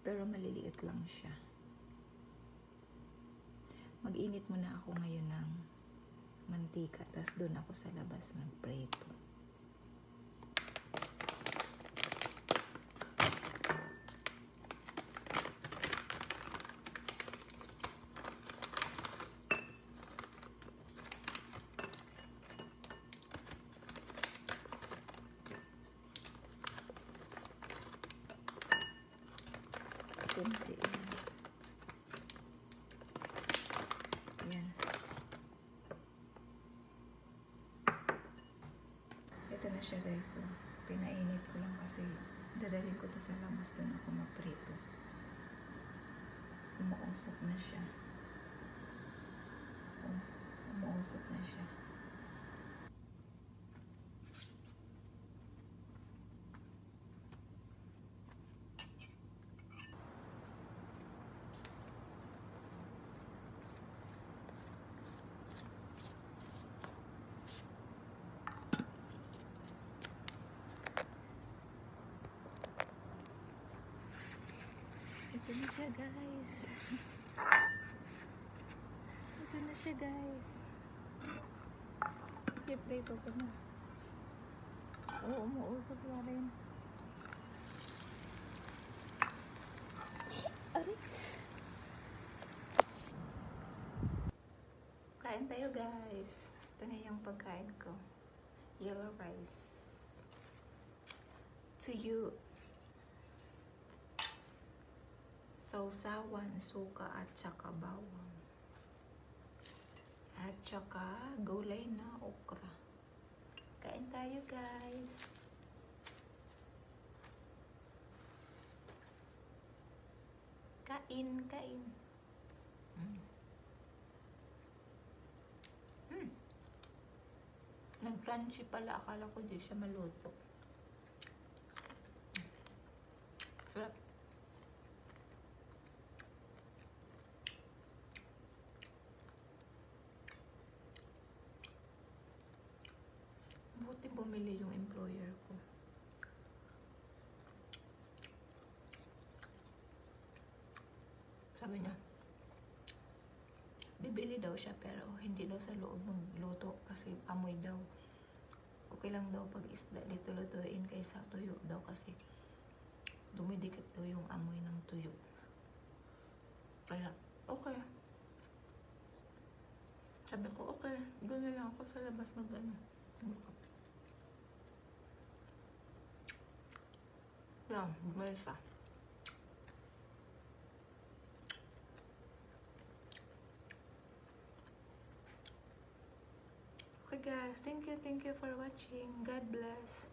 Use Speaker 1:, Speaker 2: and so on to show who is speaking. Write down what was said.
Speaker 1: pero maliliit lang siya. Mag-init muna ako ngayon ng mantika, tapos doon ako sa labas magpreto. Kunti yan. Yan. Ito na siya guys. So, pinainit ko lang kasi dadalhin ko to sa labas, doon ako maprito. Umuusok na siya. Umuusok na siya. Ito na siya guys. Ito na siya guys. I-prito ko na. Oo, umuusap na rin. Aray! Kain tayo guys. Ito na yung pagkain ko. Yellow rice. To you. Sausawan, suka at saka bawang. At saka gulay na okra. Kain tayo guys. Kain, kain. Nag-crunchy pala. Akala ko di siya maluto. Sarap. Buti bumili yung employer ko. Sabi niya, bibili daw siya pero hindi daw sa loob magluto kasi amoy daw. Okay lang daw pag isda dito lutuin kaysa tuyo daw kasi dumidikit daw yung amoy ng tuyo. Kaya, okay. Sabi ko, okay, doon na lang ako sa labas mag-ano. Lang, bumalik siya. Okay guys, thank you for watching. God bless.